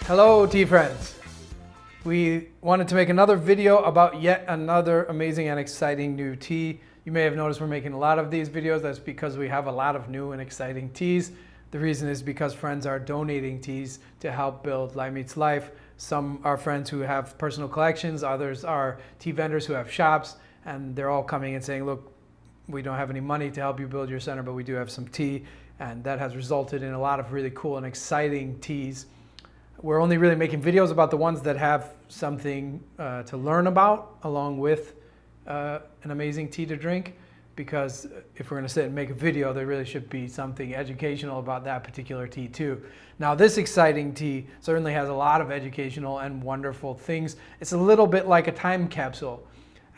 Hello tea friends! We wanted to make another video about yet another amazing and exciting new tea. You may have noticed we're making a lot of these videos. That's because we have a lot of new and exciting teas. The reason is because friends are donating teas to help build Life Meets Life. Some are friends who have personal collections, others are tea vendors who have shops, and they're all coming and saying, look, we don't have any money to help you build your center, but we do have some tea, and that has resulted in a lot of really cool and exciting teas. We're only really making videos about the ones that have something to learn about along with an amazing tea to drink, because if we're going to sit and make a video, there really should be something educational about that particular tea too. Now this exciting tea certainly has a lot of educational and wonderful things. It's a little bit like a time capsule.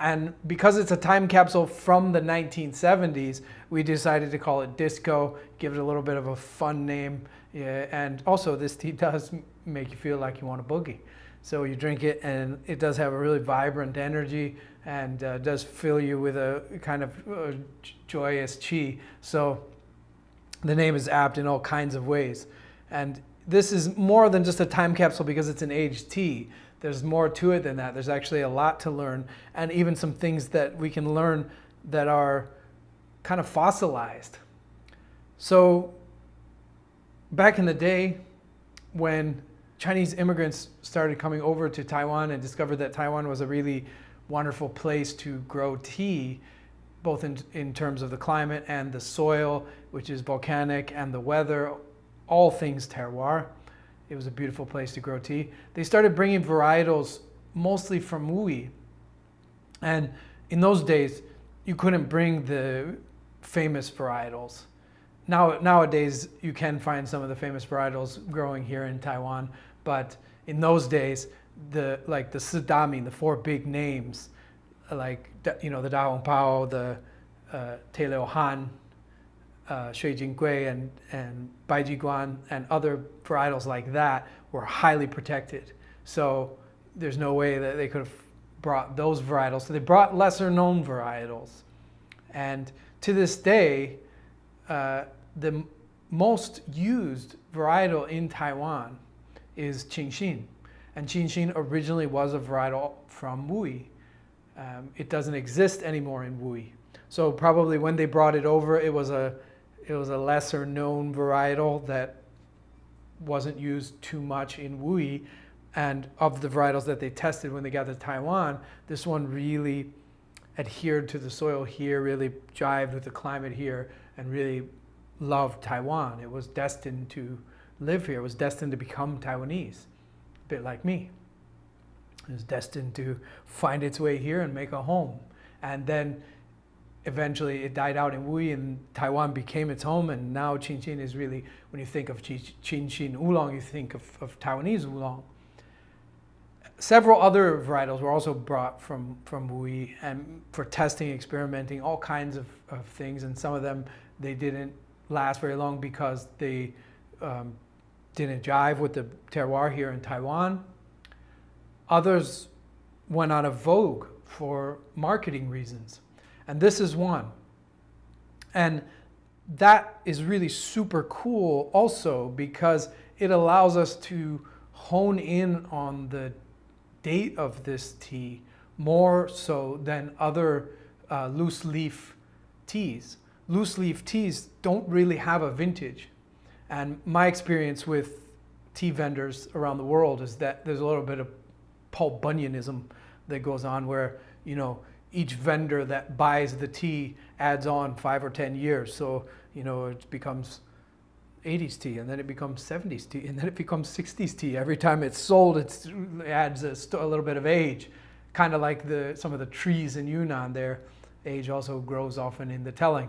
And because it's a time capsule from the 1970s, we decided to call it Disco, give it a little bit of a fun name. Yeah, and also this tea does make you feel like you want to boogie. So you drink it and it does have a really vibrant energy and does fill you with a kind of joyous chi. So the name is apt in all kinds of ways. And this is more than just a time capsule because it's an aged tea. There's more to it than that. There's actually a lot to learn, and even some things that we can learn that are kind of fossilized. So back in the day, when Chinese immigrants started coming over to Taiwan and discovered that Taiwan was a really wonderful place to grow tea, both in terms of the climate and the soil, which is volcanic, and the weather, all things terroir. It was a beautiful place to grow tea. They started bringing varietals mostly from Wuyi. And in those days, you couldn't bring the famous varietals. Nowadays, you can find some of the famous varietals growing here in Taiwan, but in those days, the Sidami, the four big names, like the Da Hong Pao, the Te Liu Han, Shui Jing Gui, and Bai Ji Guan, and other varietals like that were highly protected. So there's no way that they could have brought those varietals. So they brought lesser known varietals. And to this day, the most used varietal in Taiwan is Qingxin. And Qingxin originally was a varietal from Wuyi. It doesn't exist anymore in Wuyi. So probably when they brought it over, it was a lesser known varietal that wasn't used too much in Wuyi. And of the varietals that they tested when they got to Taiwan, this one really adhered to the soil here, really jived with the climate here, and really loved Taiwan. It was destined to live here. It was destined to become Taiwanese, a bit like me. It was destined to find its way here and make a home. And then eventually it died out in Wuyi and Taiwan became its home, and now Qingxin is really, when you think of Qingxin Oolong, you think of Taiwanese Oolong. Several other varietals were also brought from Wuyi and for testing, experimenting, all kinds of things, and some of them they didn't last very long because they didn't jive with the terroir here in Taiwan. Others went out of vogue for marketing reasons. And this is one. And that is really super cool also because it allows us to hone in on the date of this tea more so than other loose leaf teas. Loose leaf teas don't really have a vintage. And my experience with tea vendors around the world is that there's a little bit of Paul Bunyanism that goes on where, each vendor that buys the tea adds on 5 or 10 years. So, it becomes 80s tea, and then it becomes 70s tea, and then it becomes 60s tea. Every time it's sold, it adds a little bit of age. Kind of like some of the trees in Yunnan there. Age also grows often in the telling.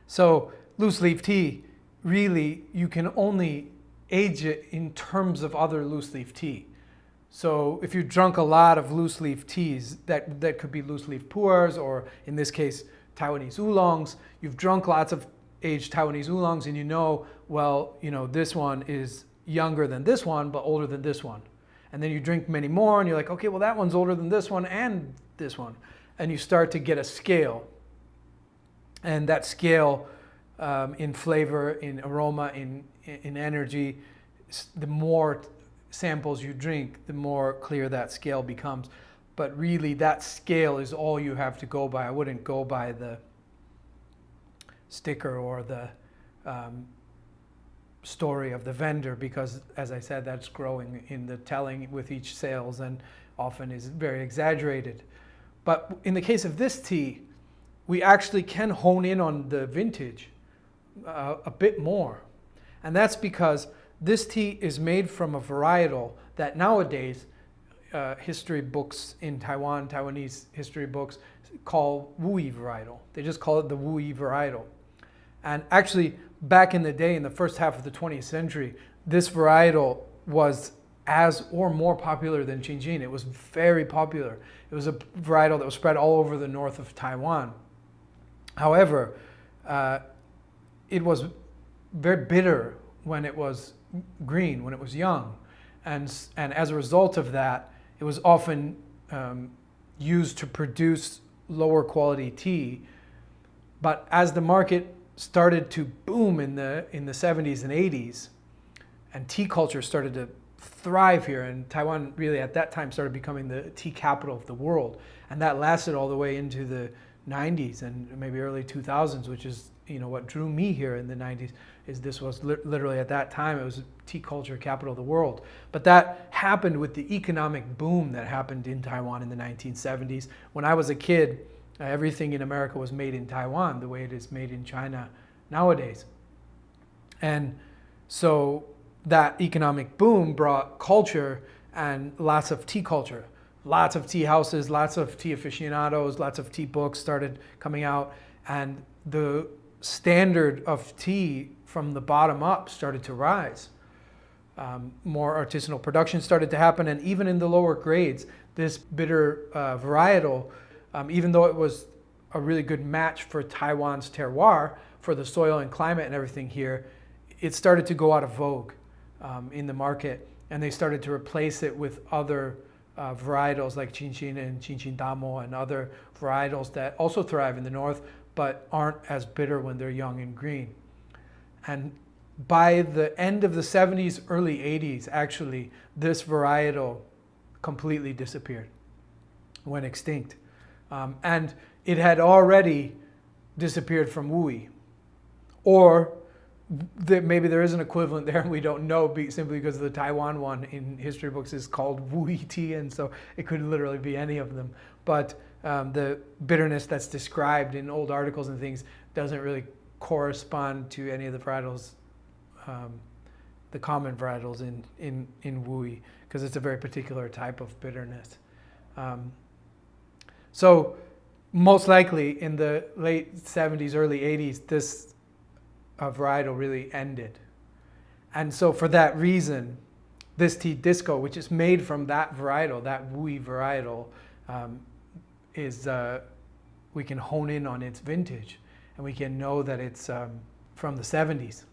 So loose leaf tea, really, you can only age it in terms of other loose leaf tea. So if you drunk a lot of loose leaf teas, that could be loose leaf pu'ers, or in this case, Taiwanese oolongs. You've drunk lots of aged Taiwanese oolongs and this one is younger than this one, but older than this one. And then you drink many more and you're like, okay, well that one's older than this one and this one. And you start to get a scale. And that scale in flavor, in aroma, in energy, the more samples you drink, the more clear that scale becomes. But really, that scale is all you have to go by. I wouldn't go by the sticker or the story of the vendor, because, as I said, that's growing in the telling with each sales and often is very exaggerated. But in the case of this tea, we actually can hone in on the vintage a bit more. And that's because this tea is made from a varietal that nowadays history books in Taiwan, Taiwanese history books, call Wui varietal. They just call it the Wui varietal. And actually, back in the day, in the first half of the 20th century, this varietal was as or more popular than Qingjin. It was very popular. It was a varietal that was spread all over the north of Taiwan. However, it was very bitter when it was green, when it was young. And as a result of that, it was often used to produce lower quality tea. But as the market started to boom in the 70s and 80s, and tea culture started to thrive here, and Taiwan really at that time started becoming the tea capital of the world, and that lasted all the way into the 90s and maybe early 2000s, which is what drew me here in the 90s. Is this was literally at that time it was tea culture capital of the world. But that happened with the economic boom that happened in Taiwan in the 1970s. When I was a kid, everything in America was made in Taiwan the way it is made in China nowadays. And so that economic boom brought culture and lots of tea culture. Lots of tea houses, lots of tea aficionados, lots of tea books started coming out, and the standard of tea from the bottom up started to rise. More artisanal production started to happen, and even in the lower grades, this bitter varietal, even though it was a really good match for Taiwan's terroir, for the soil and climate and everything here, it started to go out of vogue in the market, and they started to replace it with other varietals like Qingjin and Qingjin Damo and other varietals that also thrive in the north but aren't as bitter when they're young and green. And by the end of the 70s, early 80s, actually, this varietal completely disappeared, went extinct. And it had already disappeared from Wui. Or maybe there is an equivalent there and we don't know, simply because the Taiwan one in history books is called Wui tea, and so it could literally be any of them. But the bitterness that's described in old articles and things doesn't really correspond to any of the varietals, the common varietals in Wui, because it's a very particular type of bitterness. So most likely in the late 70s, early 80s, this varietal really ended. And so for that reason, this tea disco, which is made from that varietal, that Wui varietal, we can hone in on its vintage, and we can know that it's from the 70s.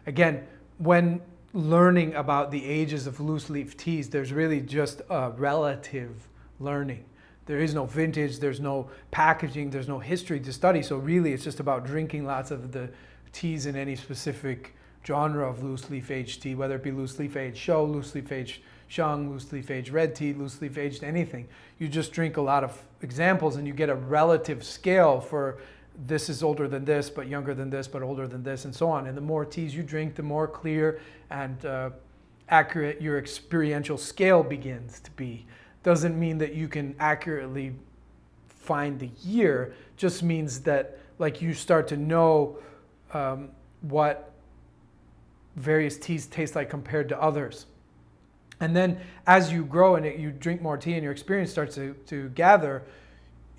Again, when learning about the ages of loose leaf teas, there's really just a relative learning. There is no vintage, there's no packaging, there's no history to study. So really it's just about drinking lots of the teas in any specific genre of loose leaf aged tea, whether it be loose leaf aged show, loose leaf aged sheng, loose leaf aged red tea, loose leaf aged anything. You just drink a lot of examples and you get a relative scale for this is older than this, but younger than this, but older than this, and so on. And the more teas you drink, the more clear and accurate your experiential scale begins to be. Doesn't mean that you can accurately find the year, just means that like you start to know what various teas taste like compared to others. And then as you grow and you drink more tea and your experience starts to gather,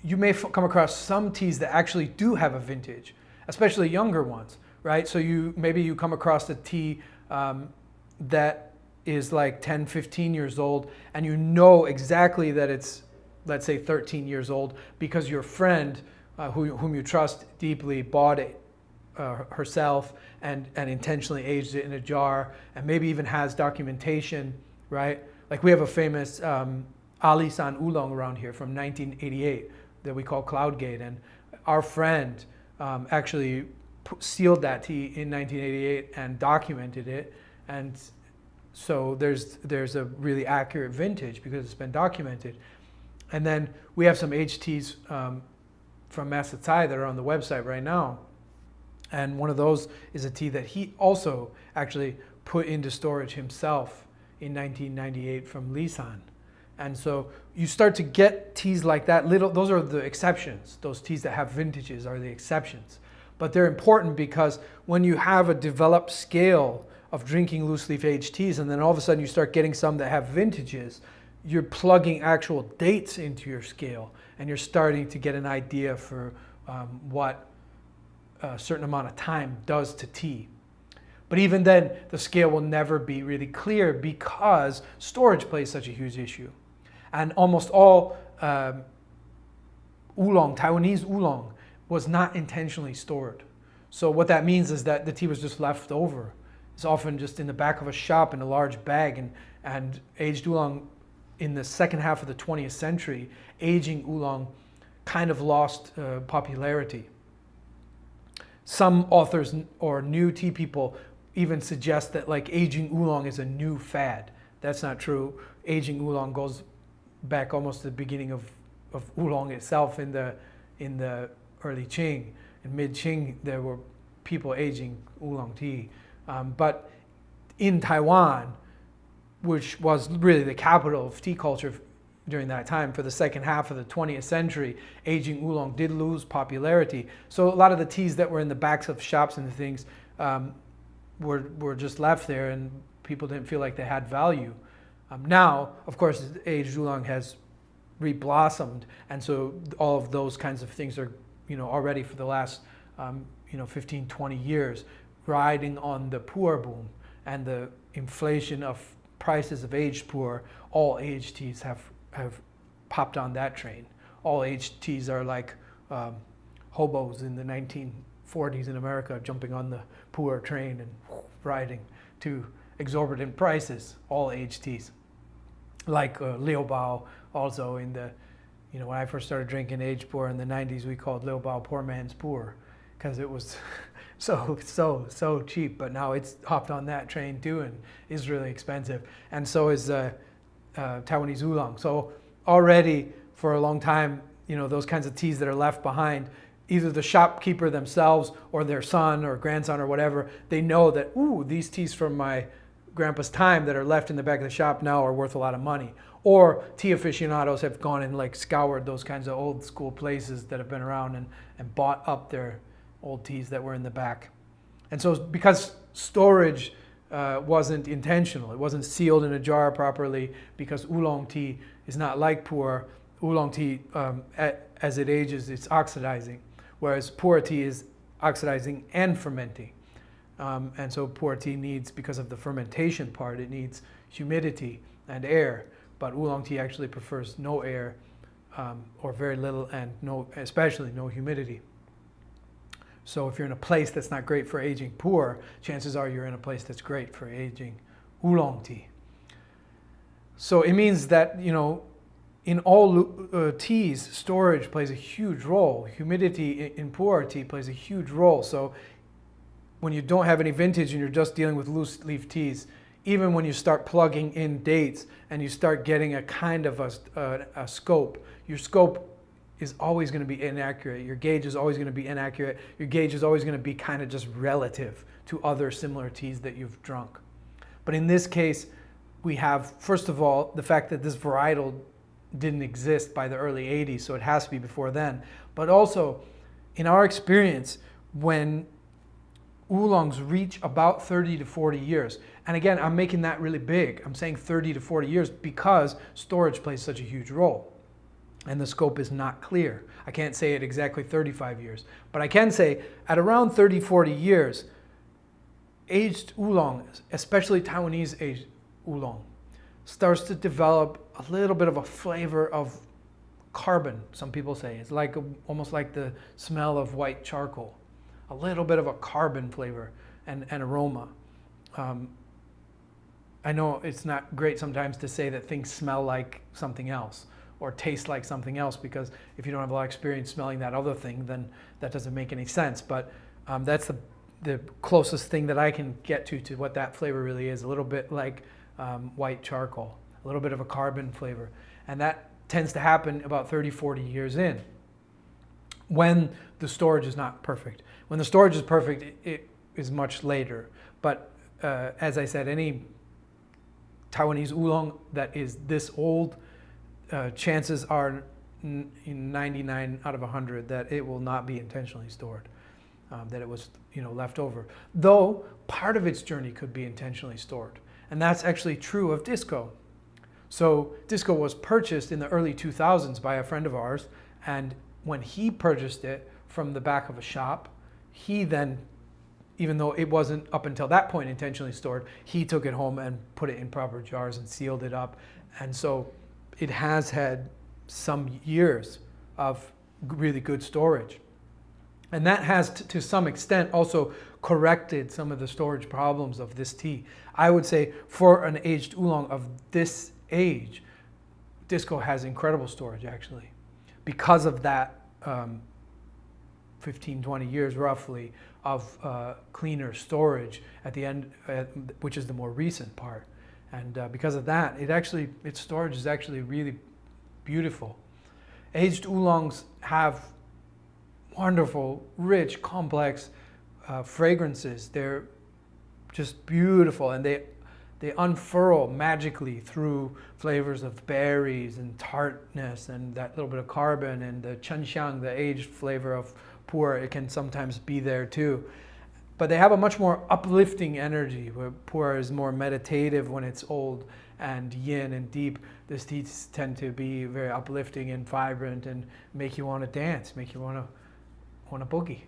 you may come across some teas that actually do have a vintage, especially younger ones, right? So maybe you come across a tea that is like 10, 15 years old, and you know exactly that it's, let's say, 13 years old because your friend, whom you trust deeply, bought it herself and intentionally aged it in a jar, and maybe even has documentation, right? Like we have a famous Ali-san Oolong around here from 1988 that we call Cloudgate, and our friend actually sealed that tea in 1988 and documented it, and So there's a really accurate vintage because it's been documented. And then we have some aged teas from Masatsai that are on the website right now. And one of those is a tea that he also actually put into storage himself in 1998 from Lisan. And so you start to get teas like that. Those are the exceptions. Those teas that have vintages are the exceptions. But they're important because when you have a developed scale of drinking loose leaf aged teas, and then all of a sudden you start getting some that have vintages, you're plugging actual dates into your scale, and you're starting to get an idea for what a certain amount of time does to tea. But even then, the scale will never be really clear because storage plays such a huge issue. And almost all oolong, Taiwanese oolong, was not intentionally stored. So what that means is that the tea was just left over. It's often just in the back of a shop in a large bag, and aged oolong in the second half of the 20th century, aging oolong kind of lost popularity. Some authors or new tea people even suggest that like aging oolong is a new fad. That's not true. Aging oolong goes back almost to the beginning of oolong itself in the early Qing. In mid-Qing, there were people aging oolong tea. But in Taiwan, which was really the capital of tea culture during that time, for the second half of the 20th century, aging oolong did lose popularity. So a lot of the teas that were in the backs of shops and things were just left there, and people didn't feel like they had value. Now, of course, aged oolong has reblossomed, and so all of those kinds of things are, already for the last 15, 20 years, riding on the pu'er boom and the inflation of prices of aged pu'er. All aged teas have popped on that train. All aged teas are like hobos in the 1940s in America, jumping on the pu'er train and riding to exorbitant prices. All aged teas, like Liu Bao, also in the, when I first started drinking aged pu'er in the 90s, we called Liu Bao poor man's pu'er because it was so cheap. But now it's hopped on that train too and is really expensive. And so is Taiwanese oolong. So already for a long time, those kinds of teas that are left behind, either the shopkeeper themselves or their son or grandson or whatever, they know that, ooh, these teas from my grandpa's time that are left in the back of the shop now are worth a lot of money. Or tea aficionados have gone and like scoured those kinds of old school places that have been around and bought up their old teas that were in the back. And so because storage wasn't intentional, it wasn't sealed in a jar properly, because oolong tea is not like pu'er. Oolong tea, as it ages, it's oxidizing, whereas pu'er tea is oxidizing and fermenting. And so pu'er tea needs, because of the fermentation part, it needs humidity and air. But oolong tea actually prefers no air or very little, and especially no humidity. So if you're in a place that's not great for aging pu'er, chances are you're in a place that's great for aging oolong tea. So it means that, in all teas, storage plays a huge role. Humidity in pu'er tea plays a huge role. So when you don't have any vintage and you're just dealing with loose leaf teas, even when you start plugging in dates and you start getting a kind of a scope, your scope is always going to be inaccurate. Your gauge is always going to be inaccurate. Your gauge is always going to be kind of just relative to other similar teas that you've drunk. But in this case, we have, first of all, the fact that this varietal didn't exist by the early 80s, so it has to be before then. But also, in our experience, when oolongs reach about 30 to 40 years, and again, I'm making that really big. I'm saying 30 to 40 years because storage plays such a huge role. And the scope is not clear. I can't say at exactly 35 years, but I can say at around 30, 40 years, aged oolong, especially Taiwanese aged oolong, starts to develop a little bit of a flavor of carbon, some people say. It's like almost like the smell of white charcoal. A little bit of a carbon flavor and aroma. I know it's not great sometimes to say that things smell like something else or taste like something else, because if you don't have a lot of experience smelling that other thing, then that doesn't make any sense. But that's the closest thing that I can get to what that flavor really is. A little bit like white charcoal, a little bit of a carbon flavor. And that tends to happen about 30, 40 years in, when the storage is not perfect. When the storage is perfect, it is much later. But as I said, any Taiwanese oolong that is this old, chances are 99 out of 100 that it will not be intentionally stored, that it was left over. Though part of its journey could be intentionally stored. And that's actually true of disco. So disco was purchased in the early 2000s by a friend of ours, and when he purchased it from the back of a shop, he then, even though it wasn't up until that point intentionally stored, he took it home and put it in proper jars and sealed it up. And so it has had some years of really good storage. And that has, to some extent, also corrected some of the storage problems of this tea. I would say for an aged oolong of this age, disco has incredible storage, actually, because of that 15, 20 years roughly of cleaner storage at the end, which is the more recent part. And because of that, its storage is actually really beautiful. Aged oolongs have wonderful, rich, complex fragrances. They're just beautiful, and they unfurl magically through flavors of berries and tartness and that little bit of carbon, and the chunxiang, the aged flavor of pu'er, it can sometimes be there too. But they have a much more uplifting energy, where pu'er is more meditative when it's old, and yin and deep. These teas tend to be very uplifting and vibrant and make you want to dance, make you want to boogie.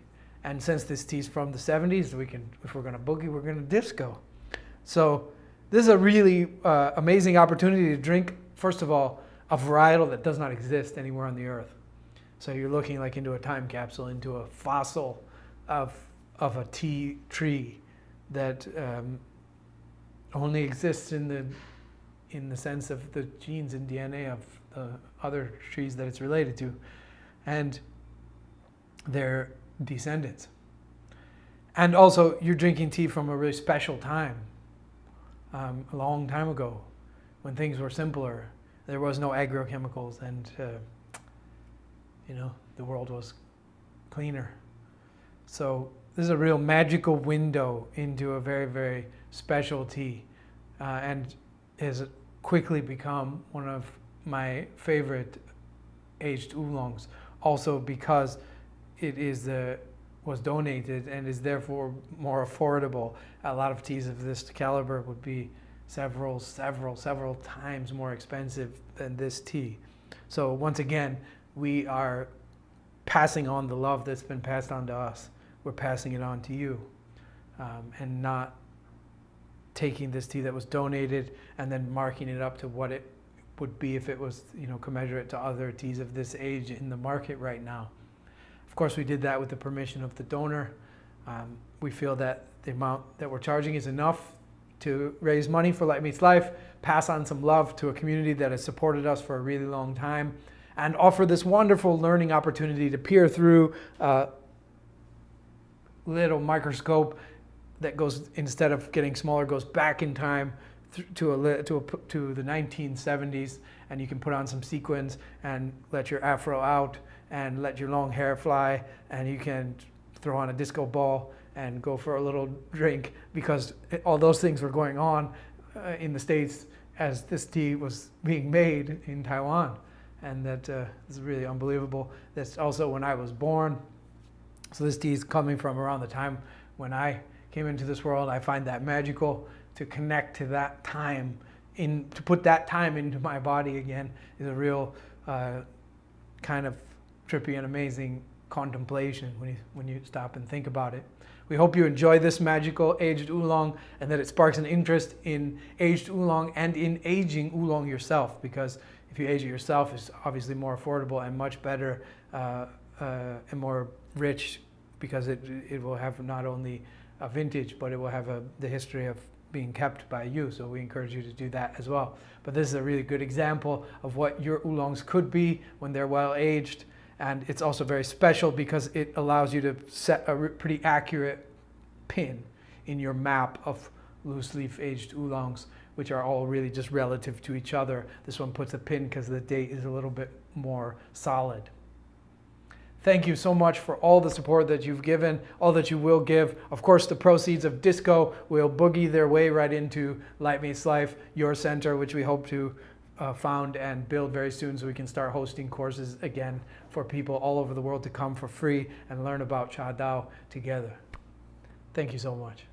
And since this tea's from the 70s, if we're going to boogie, we're going to disco. So this is a really amazing opportunity to drink, first of all, a varietal that does not exist anywhere on the earth. So you're looking like into a time capsule, into a fossil of a tea tree that only exists in the sense of the genes and DNA of the other trees that it's related to, and their descendants. And also, you're drinking tea from a really special time, a long time ago, when things were simpler. There was no agrochemicals, and the world was cleaner. So this is a real magical window into a very, very special tea, and has quickly become one of my favorite aged oolongs, also because it was donated and is therefore more affordable. A lot of teas of this caliber would be several times more expensive than this tea. So once again, we are passing on the love that's been passed on to us. We're passing it on to you, and not taking this tea that was donated and then marking it up to what it would be if it was, commensurate to other teas of this age in the market right now. Of course, we did that with the permission of the donor. We feel that the amount that we're charging is enough to raise money for Light Meets Life, pass on some love to a community that has supported us for a really long time, and offer this wonderful learning opportunity to peer through a little microscope that goes, instead of getting smaller, goes back in time to the 1970s, and you can put on some sequins and let your afro out and let your long hair fly, and you can throw on a disco ball and go for a little drink, because all those things were going on in the States as this tea was being made in Taiwan. And that is really unbelievable. That's also when I was born. So this tea is coming from around the time when I came into this world. I find that magical. To connect to that time, to put that time into my body again, is a real kind of trippy and amazing contemplation when you stop and think about it. We hope you enjoy this magical aged oolong, and that it sparks an interest in aged oolong and in aging oolong yourself, because if you age it yourself, it's obviously more affordable and much better and more rich, because it will have not only a vintage, but it will have the history of being kept by you. So we encourage you to do that as well. But this is a really good example of what your oolongs could be when they're well aged. And it's also very special because it allows you to set a pretty accurate pin in your map of loose leaf aged oolongs, which are all really just relative to each other. This one puts a pin because the date is a little bit more solid. Thank you so much for all the support that you've given, all that you will give. Of course, the proceeds of Disco will boogie their way right into Light Meets Life, your center, which we hope to found and build very soon so we can start hosting courses again for people all over the world to come for free and learn about Cha Dao together. Thank you so much.